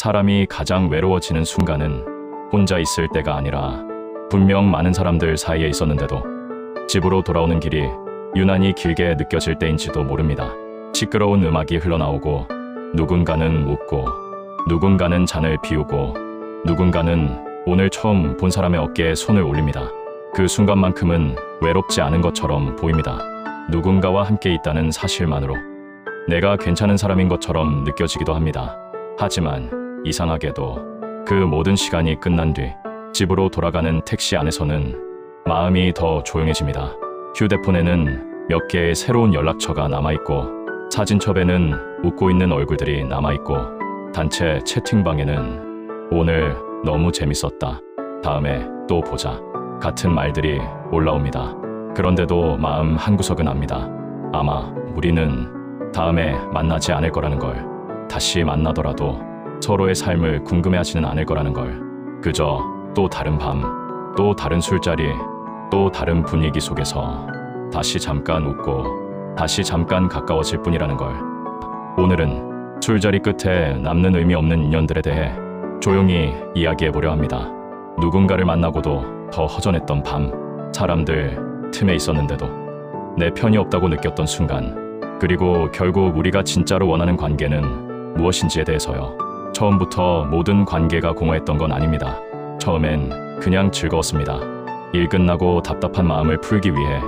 사람이 가장 외로워지는 순간은 혼자 있을 때가 아니라 분명 많은 사람들 사이에 있었는데도 집으로 돌아오는 길이 유난히 길게 느껴질 때인지도 모릅니다. 시끄러운 음악이 흘러나오고 누군가는 웃고 누군가는 잔을 비우고 누군가는 오늘 처음 본 사람의 어깨에 손을 올립니다. 그 순간만큼은 외롭지 않은 것처럼 보입니다. 누군가와 함께 있다는 사실만으로 내가 괜찮은 사람인 것처럼 느껴지기도 합니다. 하지만 이상하게도 그 모든 시간이 끝난 뒤 집으로 돌아가는 택시 안에서는 마음이 더 조용해집니다. 휴대폰에는 몇 개의 새로운 연락처가 남아있고 사진첩에는 웃고 있는 얼굴들이 남아있고 단체 채팅방에는 오늘 너무 재밌었다. 다음에 또 보자. 같은 말들이 올라옵니다. 그런데도 마음 한구석은 압니다. 아마 우리는 다음에 만나지 않을 거라는 걸, 다시 만나더라도 서로의 삶을 궁금해하지는 않을 거라는 걸, 그저 또 다른 밤, 또 다른 술자리, 또 다른 분위기 속에서 다시 잠깐 웃고 다시 잠깐 가까워질 뿐이라는 걸. 오늘은 술자리 끝에 남는 의미 없는 인연들에 대해 조용히 이야기해보려 합니다. 누군가를 만나고도 더 허전했던 밤, 사람들 틈에 있었는데도 내 편이 없다고 느꼈던 순간, 그리고 결국 우리가 진짜로 원하는 관계는 무엇인지에 대해서요. 처음부터 모든 관계가 공허했던 건 아닙니다. 처음엔 그냥 즐거웠습니다. 일 끝나고 답답한 마음을 풀기 위해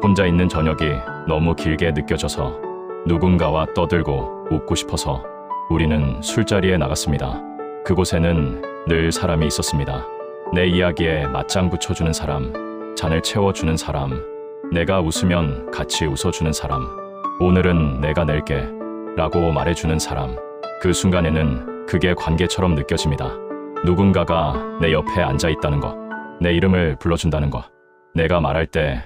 혼자 있는 저녁이 너무 길게 느껴져서 누군가와 떠들고 웃고 싶어서 우리는 술자리에 나갔습니다. 그곳에는 늘 사람이 있었습니다. 내 이야기에 맞장 붙여주는 사람, 잔을 채워주는 사람, 내가 웃으면 같이 웃어주는 사람, 오늘은 내가 낼게 라고 말해주는 사람. 그 순간에는 그게 관계처럼 느껴집니다. 누군가가 내 옆에 앉아있다는 것, 내 이름을 불러준다는 것, 내가 말할 때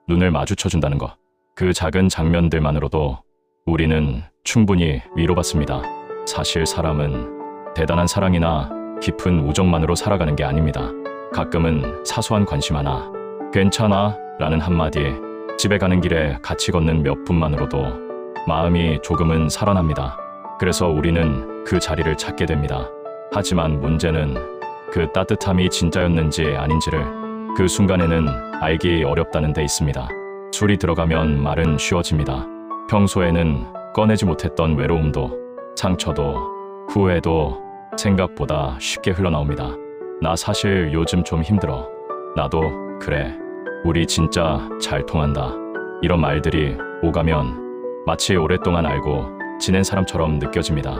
눈을 마주쳐준다는 것, 그 작은 장면들만으로도 우리는 충분히 위로받습니다. 사실 사람은 대단한 사랑이나 깊은 우정만으로 살아가는 게 아닙니다. 가끔은 사소한 관심 하나, 괜찮아 라는 한마디, 집에 가는 길에 같이 걷는 몇 분만으로도 마음이 조금은 살아납니다. 그래서 우리는 그 자리를 찾게 됩니다. 하지만 문제는 그 따뜻함이 진짜였는지 아닌지를 그 순간에는 알기 어렵다는 데 있습니다. 술이 들어가면 말은 쉬워집니다. 평소에는 꺼내지 못했던 외로움도, 상처도, 후회도 생각보다 쉽게 흘러나옵니다. 나 사실 요즘 좀 힘들어. 나도 그래. 우리 진짜 잘 통한다. 이런 말들이 오가면 마치 오랫동안 알고 지낸 사람처럼 느껴집니다.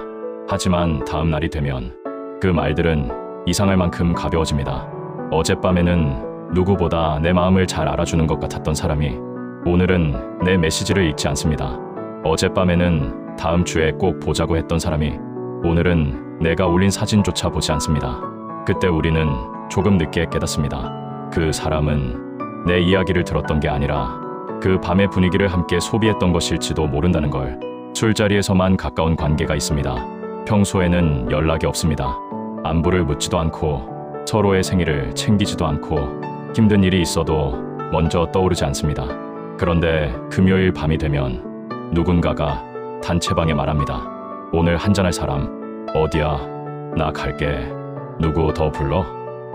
하지만 다음 날이 되면 그 말들은 이상할 만큼 가벼워집니다. 어젯밤에는 누구보다 내 마음을 잘 알아주는 것 같았던 사람이 오늘은 내 메시지를 읽지 않습니다. 어젯밤에는 다음 주에 꼭 보자고 했던 사람이 오늘은 내가 올린 사진조차 보지 않습니다. 그때 우리는 조금 늦게 깨닫습니다. 그 사람은 내 이야기를 들었던 게 아니라 그 밤의 분위기를 함께 소비했던 것일지도 모른다는 걸. 술자리에서만 가까운 관계가 있습니다. 평소에는 연락이 없습니다. 안부를 묻지도 않고 서로의 생일을 챙기지도 않고 힘든 일이 있어도 먼저 떠오르지 않습니다. 그런데 금요일 밤이 되면 누군가가 단체방에 말합니다. 오늘 한잔할 사람 어디야? 나 갈게. 누구 더 불러?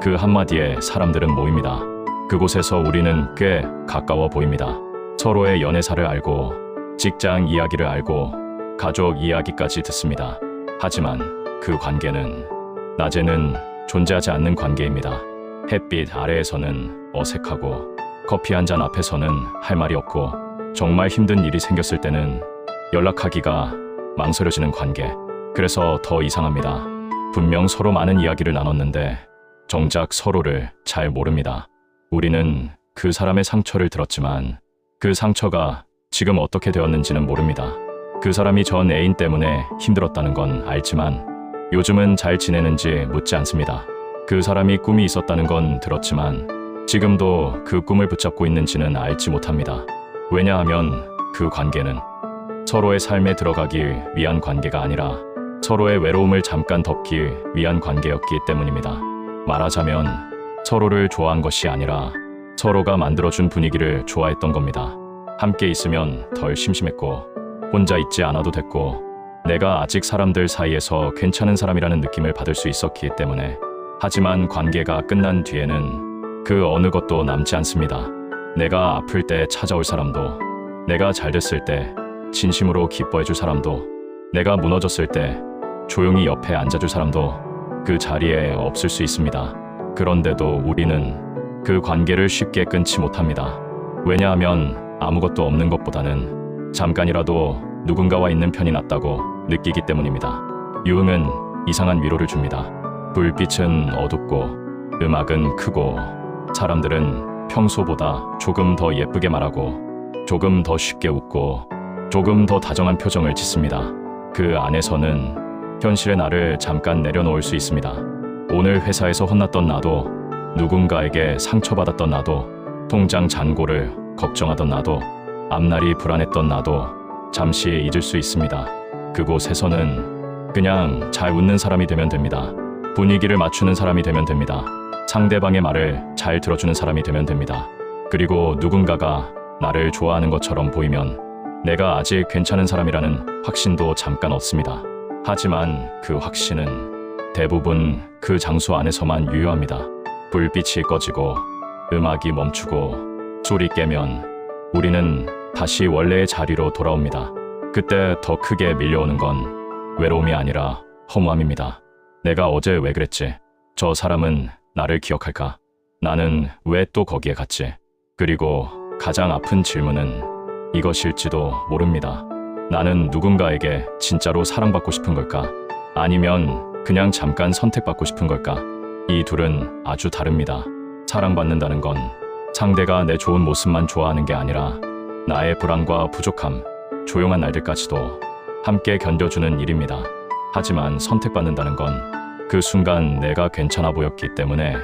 그 한마디에 사람들은 모입니다. 그곳에서 우리는 꽤 가까워 보입니다. 서로의 연애사를 알고 직장 이야기를 알고 가족 이야기까지 듣습니다. 하지만 그 관계는 낮에는 존재하지 않는 관계입니다. 햇빛 아래에서는 어색하고 커피 한 잔 앞에서는 할 말이 없고 정말 힘든 일이 생겼을 때는 연락하기가 망설여지는 관계. 그래서 더 이상합니다. 분명 서로 많은 이야기를 나눴는데 정작 서로를 잘 모릅니다. 우리는 그 사람의 상처를 들었지만 그 상처가 지금 어떻게 되었는지는 모릅니다. 그 사람이 전 애인 때문에 힘들었다는 건 알지만 요즘은 잘 지내는지 묻지 않습니다. 그 사람이 꿈이 있었다는 건 들었지만 지금도 그 꿈을 붙잡고 있는지는 알지 못합니다. 왜냐하면 그 관계는 서로의 삶에 들어가기 위한 관계가 아니라 서로의 외로움을 잠깐 덮기 위한 관계였기 때문입니다. 말하자면 서로를 좋아한 것이 아니라 서로가 만들어준 분위기를 좋아했던 겁니다. 함께 있으면 덜 심심했고 혼자 있지 않아도 됐고 내가 아직 사람들 사이에서 괜찮은 사람이라는 느낌을 받을 수 있었기 때문에. 하지만 관계가 끝난 뒤에는 그 어느 것도 남지 않습니다. 내가 아플 때 찾아올 사람도, 내가 잘 됐을 때 진심으로 기뻐해줄 사람도, 내가 무너졌을 때 조용히 옆에 앉아줄 사람도 그 자리에 없을 수 있습니다. 그런데도 우리는 그 관계를 쉽게 끊지 못합니다. 왜냐하면 아무것도 없는 것보다는 잠깐이라도 누군가와 있는 편이 낫다고 느끼기 때문입니다. 유흥은 이상한 위로를 줍니다. 불빛은 어둡고 음악은 크고 사람들은 평소보다 조금 더 예쁘게 말하고 조금 더 쉽게 웃고 조금 더 다정한 표정을 짓습니다. 그 안에서는 현실의 나를 잠깐 내려놓을 수 있습니다. 오늘 회사에서 혼났던 나도, 누군가에게 상처받았던 나도, 통장 잔고를 걱정하던 나도, 앞날이 불안했던 나도 잠시 잊을 수 있습니다. 그곳에서는 그냥 잘 웃는 사람이 되면 됩니다. 분위기를 맞추는 사람이 되면 됩니다. 상대방의 말을 잘 들어주는 사람이 되면 됩니다. 그리고 누군가가 나를 좋아하는 것처럼 보이면 내가 아직 괜찮은 사람이라는 확신도 잠깐 얻습니다. 하지만 그 확신은 대부분 그 장소 안에서만 유효합니다. 불빛이 꺼지고 음악이 멈추고 술이 깨면 우리는 다시 원래의 자리로 돌아옵니다. 그때 더 크게 밀려오는 건 외로움이 아니라 허무함입니다. 내가 어제 왜 그랬지? 저 사람은 나를 기억할까? 나는 왜 또 거기에 갔지? 그리고 가장 아픈 질문은 이것일지도 모릅니다. 나는 누군가에게 진짜로 사랑받고 싶은 걸까? 아니면 그냥 잠깐 선택받고 싶은 걸까? 이 둘은 아주 다릅니다. 사랑받는다는 건 상대가 내 좋은 모습만 좋아하는 게 아니라 나의 불안과 부족함, 조용한 날들까지도 함께 견뎌주는 일입니다. 하지만 선택받는다는 건 그 순간 내가 괜찮아 보였기 때문에,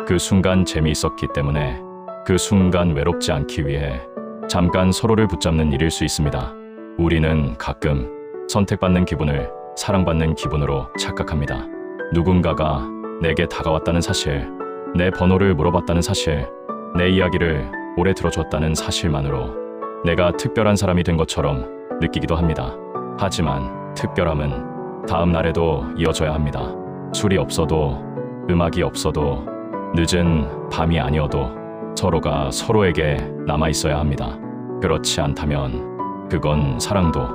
그 순간 재미있었기 때문에, 그 순간 외롭지 않기 위해 잠깐 서로를 붙잡는 일일 수 있습니다. 우리는 가끔 선택받는 기분을 사랑받는 기분으로 착각합니다. 누군가가 내게 다가왔다는 사실, 내 번호를 물어봤다는 사실, 내 이야기를 오래 들어줬다는 사실만으로 내가 특별한 사람이 된 것처럼 느끼기도 합니다. 하지만 특별함은 다음 날에도 이어져야 합니다. 술이 없어도, 음악이 없어도, 늦은 밤이 아니어도 서로가 서로에게 남아있어야 합니다. 그렇지 않다면 그건 사랑도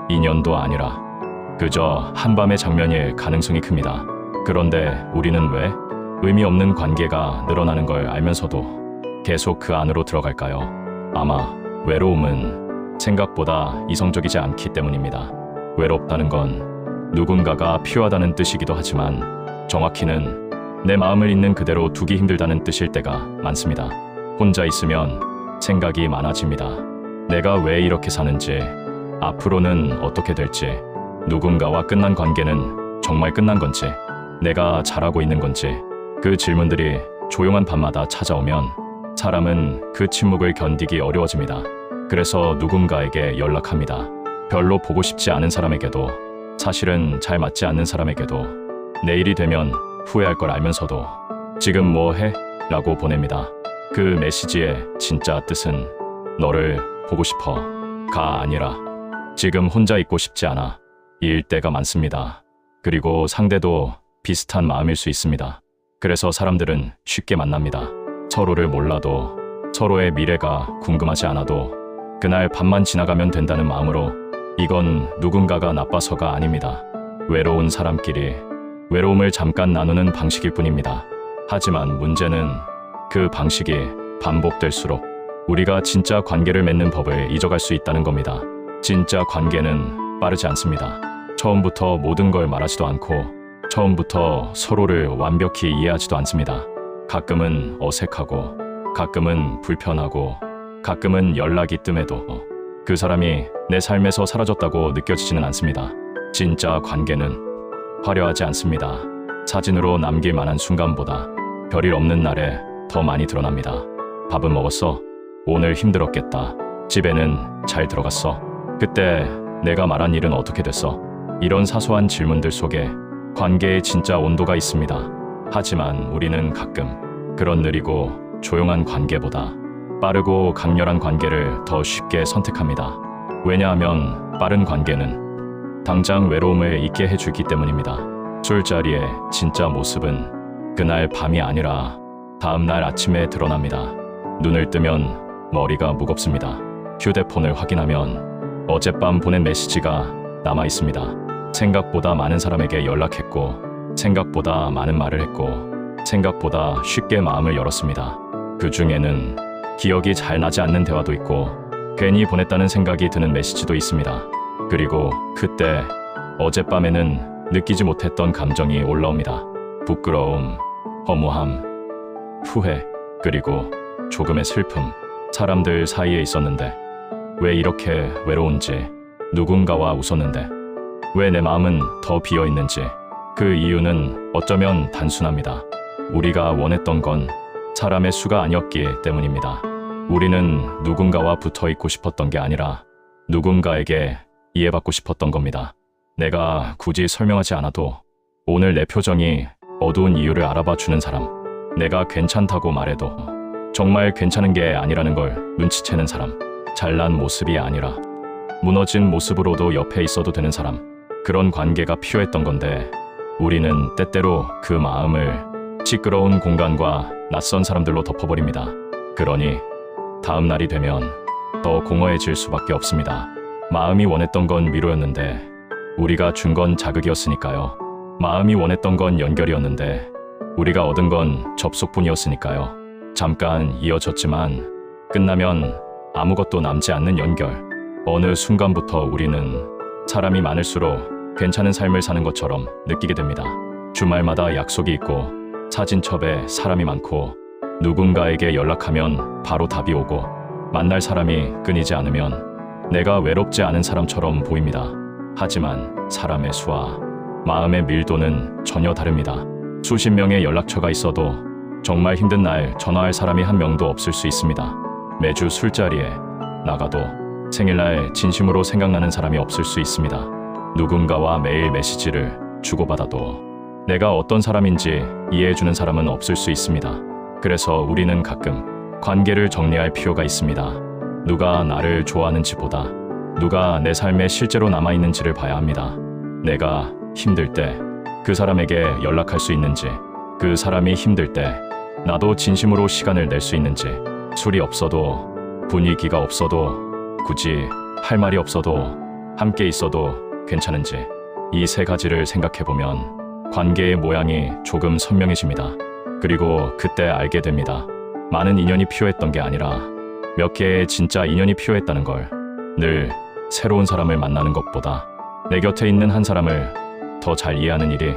인연도 아니라 그저 한밤의 장면일 가능성이 큽니다. 그런데 우리는 왜 의미 없는 관계가 늘어나는 걸 알면서도 계속 그 안으로 들어갈까요? 아마 외로움은 생각보다 이성적이지 않기 때문입니다. 외롭다는 건 누군가가 필요하다는 뜻이기도 하지만 정확히는 내 마음을 있는 그대로 두기 힘들다는 뜻일 때가 많습니다. 혼자 있으면 생각이 많아집니다. 내가 왜 이렇게 사는지, 앞으로는 어떻게 될지, 누군가와 끝난 관계는 정말 끝난 건지, 내가 잘하고 있는 건지, 그 질문들이 조용한 밤마다 찾아오면 사람은 그 침묵을 견디기 어려워집니다. 그래서 누군가에게 연락합니다. 별로 보고 싶지 않은 사람에게도, 사실은 잘 맞지 않는 사람에게도, 내일이 되면 후회할 걸 알면서도 지금 뭐 해? 라고 보냅니다. 그 메시지의 진짜 뜻은 너를 보고 싶어 가 아니라 지금 혼자 있고 싶지 않아 일 때가 많습니다. 그리고 상대도 비슷한 마음일 수 있습니다. 그래서 사람들은 쉽게 만납니다. 서로를 몰라도, 서로의 미래가 궁금하지 않아도 그날 밤만 지나가면 된다는 마음으로. 이건 누군가가 나빠서가 아닙니다. 외로운 사람끼리 외로움을 잠깐 나누는 방식일 뿐입니다. 하지만 문제는 그 방식이 반복될수록 우리가 진짜 관계를 맺는 법을 잊어갈 수 있다는 겁니다. 진짜 관계는 빠르지 않습니다. 처음부터 모든 걸 말하지도 않고 처음부터 서로를 완벽히 이해하지도 않습니다. 가끔은 어색하고 가끔은 불편하고 가끔은 연락이 뜸해도 그 사람이 내 삶에서 사라졌다고 느껴지지는 않습니다. 진짜 관계는 화려하지 않습니다. 사진으로 남길 만한 순간보다 별일 없는 날에 더 많이 드러납니다. 밥은 먹었어? 오늘 힘들었겠다. 집에는 잘 들어갔어? 그때 내가 말한 일은 어떻게 됐어? 이런 사소한 질문들 속에 관계의 진짜 온도가 있습니다. 하지만 우리는 가끔 그런 느리고 조용한 관계보다 빠르고 강렬한 관계를 더 쉽게 선택합니다. 왜냐하면 빠른 관계는 당장 외로움을 잊게 해주기 때문입니다. 술자리의 진짜 모습은 그날 밤이 아니라 다음날 아침에 드러납니다. 눈을 뜨면 머리가 무겁습니다. 휴대폰을 확인하면 어젯밤 보낸 메시지가 남아 있습니다. 생각보다 많은 사람에게 연락했고, 생각보다 많은 말을 했고, 생각보다 쉽게 마음을 열었습니다. 그 중에는 기억이 잘 나지 않는 대화도 있고, 괜히 보냈다는 생각이 드는 메시지도 있습니다. 그리고 그때 어젯밤에는 느끼지 못했던 감정이 올라옵니다. 부끄러움, 허무함, 후회, 그리고 조금의 슬픔. 사람들 사이에 있었는데 왜 이렇게 외로운지, 누군가와 웃었는데 왜 내 마음은 더 비어 있는지. 그 이유는 어쩌면 단순합니다. 우리가 원했던 건 사람의 수가 아니었기 때문입니다. 우리는 누군가와 붙어 있고 싶었던 게 아니라 누군가에게 이해받고 싶었던 겁니다. 내가 굳이 설명하지 않아도 오늘 내 표정이 어두운 이유를 알아봐 주는 사람, 내가 괜찮다고 말해도 정말 괜찮은 게 아니라는 걸 눈치채는 사람, 잘난 모습이 아니라 무너진 모습으로도 옆에 있어도 되는 사람, 그런 관계가 필요했던 건데 우리는 때때로 그 마음을 시끄러운 공간과 낯선 사람들로 덮어버립니다. 그러니 다음 날이 되면 더 공허해질 수밖에 없습니다. 마음이 원했던 건 위로였는데 우리가 준 건 자극이었으니까요. 마음이 원했던 건 연결이었는데 우리가 얻은 건 접속뿐이었으니까요. 잠깐 이어졌지만 끝나면 아무것도 남지 않는 연결. 어느 순간부터 우리는 사람이 많을수록 괜찮은 삶을 사는 것처럼 느끼게 됩니다. 주말마다 약속이 있고 사진첩에 사람이 많고 누군가에게 연락하면 바로 답이 오고 만날 사람이 끊이지 않으면 내가 외롭지 않은 사람처럼 보입니다. 하지만 사람의 수와 마음의 밀도는 전혀 다릅니다. 수십 명의 연락처가 있어도 정말 힘든 날 전화할 사람이 한 명도 없을 수 있습니다. 매주 술자리에 나가도 생일날 진심으로 생각나는 사람이 없을 수 있습니다. 누군가와 매일 메시지를 주고받아도 내가 어떤 사람인지 이해해주는 사람은 없을 수 있습니다. 그래서 우리는 가끔 관계를 정리할 필요가 있습니다. 누가 나를 좋아하는지보다 누가 내 삶에 실제로 남아있는지를 봐야 합니다. 내가 힘들 때 그 사람에게 연락할 수 있는지, 그 사람이 힘들 때 나도 진심으로 시간을 낼 수 있는지, 술이 없어도 분위기가 없어도 굳이 할 말이 없어도 함께 있어도 괜찮은지, 이 세 가지를 생각해보면 관계의 모양이 조금 선명해집니다. 그리고 그때 알게 됩니다. 많은 인연이 필요했던 게 아니라 몇 개의 진짜 인연이 필요했다는 걸. 늘 새로운 사람을 만나는 것보다 내 곁에 있는 한 사람을 더 잘 이해하는 일이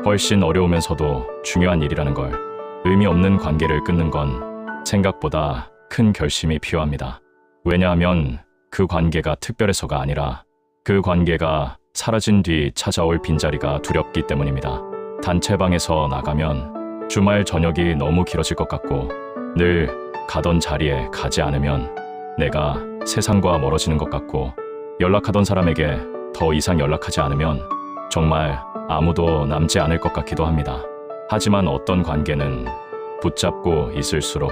훨씬 어려우면서도 중요한 일이라는 걸. 의미 없는 관계를 끊는 건 생각보다 큰 결심이 필요합니다. 왜냐하면 그 관계가 특별해서가 아니라 그 관계가 사라진 뒤 찾아올 빈자리가 두렵기 때문입니다. 단체방에서 나가면 주말 저녁이 너무 길어질 것 같고 늘 가던 자리에 가지 않으면 내가 세상과 멀어지는 것 같고 연락하던 사람에게 더 이상 연락하지 않으면 정말 아무도 남지 않을 것 같기도 합니다. 하지만 어떤 관계는 붙잡고 있을수록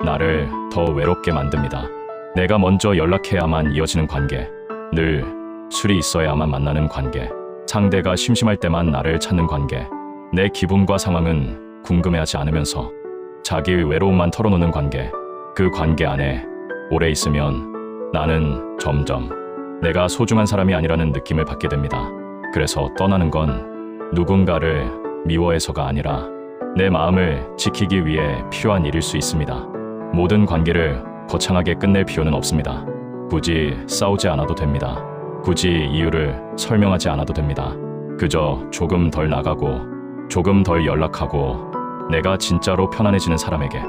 나를 더 외롭게 만듭니다. 내가 먼저 연락해야만 이어지는 관계, 늘 술이 있어야만 만나는 관계, 상대가 심심할 때만 나를 찾는 관계, 내 기분과 상황은 궁금해하지 않으면서 자기 외로움만 털어놓는 관계, 그 관계 안에 오래 있으면 나는 점점 내가 소중한 사람이 아니라는 느낌을 받게 됩니다. 그래서 떠나는 건 누군가를 미워해서가 아니라 내 마음을 지키기 위해 필요한 일일 수 있습니다. 모든 관계를 거창하게 끝낼 필요는 없습니다. 굳이 싸우지 않아도 됩니다. 굳이 이유를 설명하지 않아도 됩니다. 그저 조금 덜 나가고 조금 덜 연락하고 내가 진짜로 편안해지는 사람에게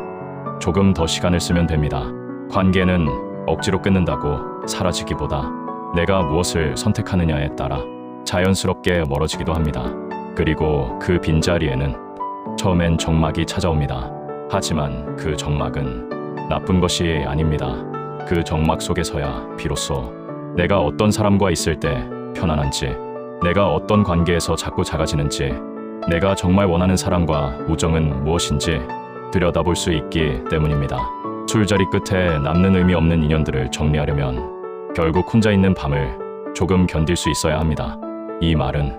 조금 더 시간을 쓰면 됩니다. 관계는 억지로 끊는다고 사라지기보다 내가 무엇을 선택하느냐에 따라 자연스럽게 멀어지기도 합니다. 그리고 그 빈자리에는 처음엔 적막이 찾아옵니다. 하지만 그 적막은 나쁜 것이 아닙니다. 그 적막 속에서야 비로소 내가 어떤 사람과 있을 때 편안한지, 내가 어떤 관계에서 자꾸 작아지는지, 내가 정말 원하는 사랑과 우정은 무엇인지 들여다볼 수 있기 때문입니다. 술자리 끝에 남는 의미 없는 인연들을 정리하려면 결국 혼자 있는 밤을 조금 견딜 수 있어야 합니다. 이 말은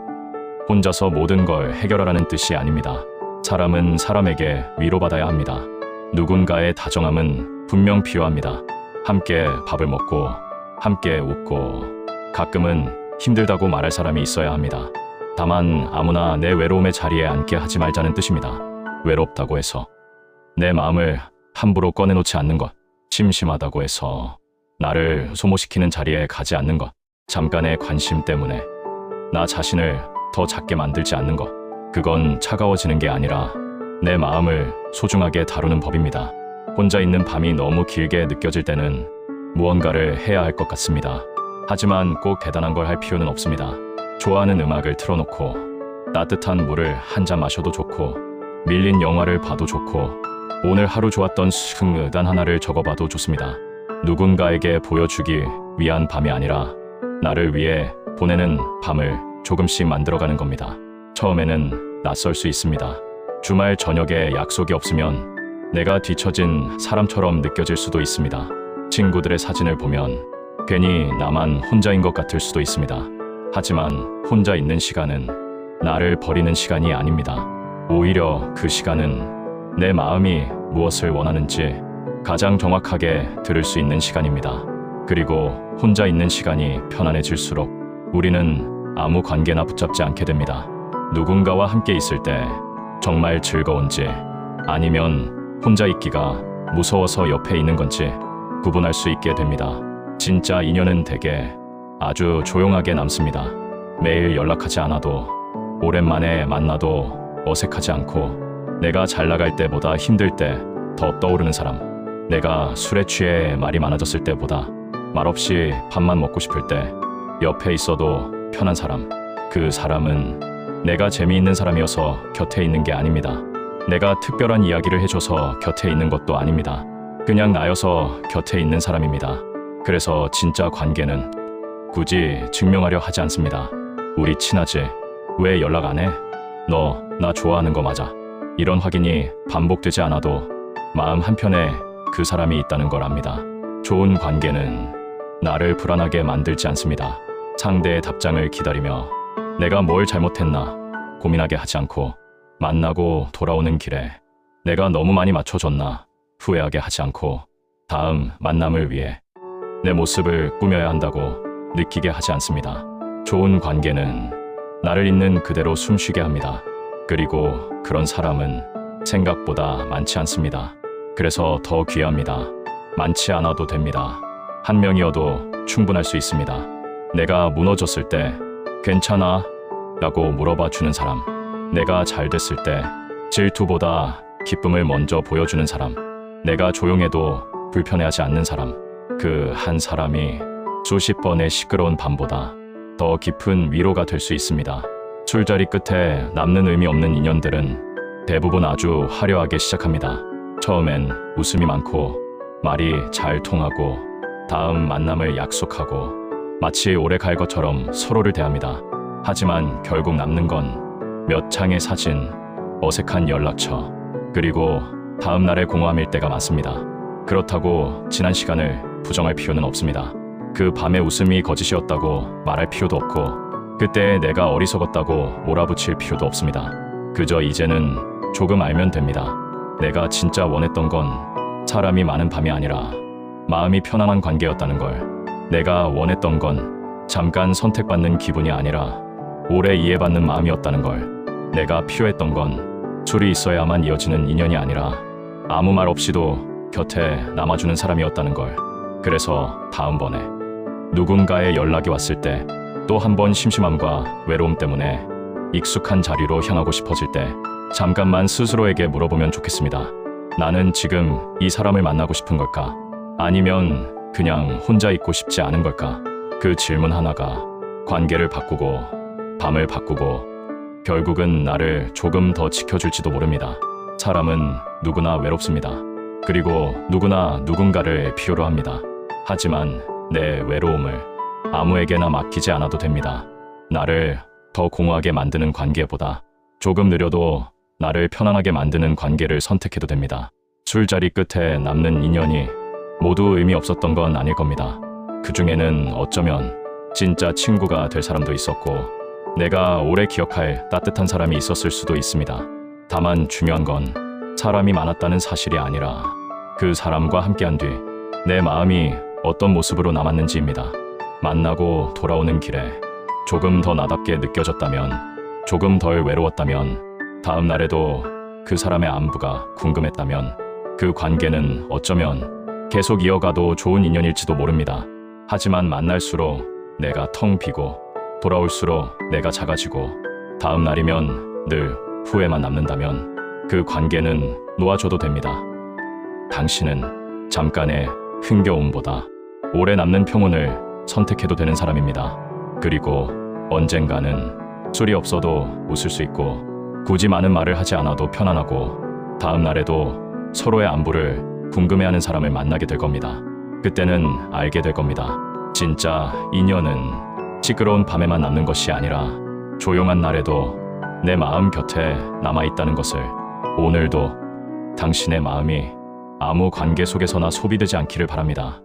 혼자서 모든 걸 해결하라는 뜻이 아닙니다. 사람은 사람에게 위로받아야 합니다. 누군가의 다정함은 분명 필요합니다. 함께 밥을 먹고, 함께 웃고, 가끔은 힘들다고 말할 사람이 있어야 합니다. 다만 아무나 내 외로움의 자리에 앉게 하지 말자는 뜻입니다. 외롭다고 해서 내 마음을 함부로 꺼내놓지 않는 것, 심심하다고 해서 나를 소모시키는 자리에 가지 않는 것, 잠깐의 관심 때문에 나 자신을 더 작게 만들지 않는 것, 그건 차가워지는 게 아니라 내 마음을 소중하게 다루는 법입니다. 혼자 있는 밤이 너무 길게 느껴질 때는 무언가를 해야 할 것 같습니다. 하지만 꼭 대단한 걸 할 필요는 없습니다. 좋아하는 음악을 틀어놓고 따뜻한 물을 한 잔 마셔도 좋고, 밀린 영화를 봐도 좋고, 오늘 하루 좋았던 순간 하나를 적어봐도 좋습니다. 누군가에게 보여주기 위한 밤이 아니라 나를 위해 보내는 밤을 조금씩 만들어가는 겁니다. 처음에는 낯설 수 있습니다. 주말 저녁에 약속이 없으면 내가 뒤처진 사람처럼 느껴질 수도 있습니다. 친구들의 사진을 보면 괜히 나만 혼자인 것 같을 수도 있습니다. 하지만 혼자 있는 시간은 나를 버리는 시간이 아닙니다. 오히려 그 시간은 내 마음이 무엇을 원하는지 가장 정확하게 들을 수 있는 시간입니다. 그리고 혼자 있는 시간이 편안해질수록 우리는 아무 관계나 붙잡지 않게 됩니다. 누군가와 함께 있을 때 정말 즐거운지, 아니면 혼자 있기가 무서워서 옆에 있는 건지 구분할 수 있게 됩니다. 진짜 인연은 대개 아주 조용하게 남습니다. 매일 연락하지 않아도, 오랜만에 만나도 어색하지 않고, 내가 잘 나갈 때보다 힘들 때 더 떠오르는 사람, 내가 술에 취해 말이 많아졌을 때보다 말없이 밥만 먹고 싶을 때 옆에 있어도 편한 사람, 그 사람은 내가 재미있는 사람이어서 곁에 있는 게 아닙니다. 내가 특별한 이야기를 해줘서 곁에 있는 것도 아닙니다. 그냥 나여서 곁에 있는 사람입니다. 그래서 진짜 관계는 굳이 증명하려 하지 않습니다. 우리 친하지? 왜 연락 안 해? 너 나 좋아하는 거 맞아? 이런 확인이 반복되지 않아도 마음 한편에 그 사람이 있다는 걸 압니다. 좋은 관계는 나를 불안하게 만들지 않습니다. 상대의 답장을 기다리며 내가 뭘 잘못했나 고민하게 하지 않고, 만나고 돌아오는 길에 내가 너무 많이 맞춰줬나 후회하게 하지 않고, 다음 만남을 위해 내 모습을 꾸며야 한다고 느끼게 하지 않습니다. 좋은 관계는 나를 있는 그대로 숨쉬게 합니다. 그리고 그런 사람은 생각보다 많지 않습니다. 그래서 더 귀합니다. 많지 않아도 됩니다. 한 명이어도 충분할 수 있습니다. 내가 무너졌을 때 괜찮아? 라고 물어봐 주는 사람, 내가 잘 됐을 때 질투보다 기쁨을 먼저 보여주는 사람, 내가 조용해도 불편해하지 않는 사람, 그 한 사람이 수십 번의 시끄러운 밤보다 더 깊은 위로가 될 수 있습니다. 술자리 끝에 남는 의미 없는 인연들은 대부분 아주 화려하게 시작합니다. 처음엔 웃음이 많고 말이 잘 통하고 다음 만남을 약속하고 마치 오래 갈 것처럼 서로를 대합니다. 하지만 결국 남는 건 몇 장의 사진, 어색한 연락처, 그리고 다음 날의 공허함일 때가 많습니다. 그렇다고 지난 시간을 부정할 필요는 없습니다. 그 밤의 웃음이 거짓이었다고 말할 필요도 없고, 그때 내가 어리석었다고 몰아붙일 필요도 없습니다. 그저 이제는 조금 알면 됩니다. 내가 진짜 원했던 건 사람이 많은 밤이 아니라 마음이 편안한 관계였다는 걸. 내가 원했던 건 잠깐 선택받는 기분이 아니라 오래 이해받는 마음이었다는 걸. 내가 필요했던 건 술이 있어야만 이어지는 인연이 아니라 아무 말 없이도 곁에 남아주는 사람이었다는 걸. 그래서 다음번에 누군가의 연락이 왔을 때, 또 한 번 심심함과 외로움 때문에 익숙한 자리로 향하고 싶어질 때 잠깐만 스스로에게 물어보면 좋겠습니다. 나는 지금 이 사람을 만나고 싶은 걸까? 아니면 그냥 혼자 있고 싶지 않은 걸까? 그 질문 하나가 관계를 바꾸고 밤을 바꾸고 결국은 나를 조금 더 지켜줄지도 모릅니다. 사람은 누구나 외롭습니다. 그리고 누구나 누군가를 필요로 합니다. 하지만 내 외로움을 아무에게나 맡기지 않아도 됩니다. 나를 더 공허하게 만드는 관계보다 조금 느려도 나를 편안하게 만드는 관계를 선택해도 됩니다. 술자리 끝에 남는 인연이 모두 의미 없었던 건 아닐 겁니다. 그 중에는 어쩌면 진짜 친구가 될 사람도 있었고, 내가 오래 기억할 따뜻한 사람이 있었을 수도 있습니다. 다만 중요한 건 사람이 많았다는 사실이 아니라 그 사람과 함께한 뒤 내 마음이 어떤 모습으로 남았는지입니다. 만나고 돌아오는 길에 조금 더 나답게 느껴졌다면, 조금 덜 외로웠다면, 다음 날에도 그 사람의 안부가 궁금했다면 그 관계는 어쩌면 계속 이어가도 좋은 인연일지도 모릅니다. 하지만 만날수록 내가 텅 비고 돌아올수록 내가 작아지고 다음 날이면 늘 후회만 남는다면 그 관계는 놓아줘도 됩니다. 당신은 잠깐의 흥겨움보다 오래 남는 평온을 선택해도 되는 사람입니다. 그리고 언젠가는 술이 없어도 웃을 수 있고 굳이 많은 말을 하지 않아도 편안하고 다음 날에도 서로의 안부를 궁금해하는 사람을 만나게 될 겁니다. 그때는 알게 될 겁니다. 진짜 인연은 시끄러운 밤에만 남는 것이 아니라 조용한 날에도 내 마음 곁에 남아있다는 것을. 오늘도 당신의 마음이 아무 관계 속에서나 소비되지 않기를 바랍니다.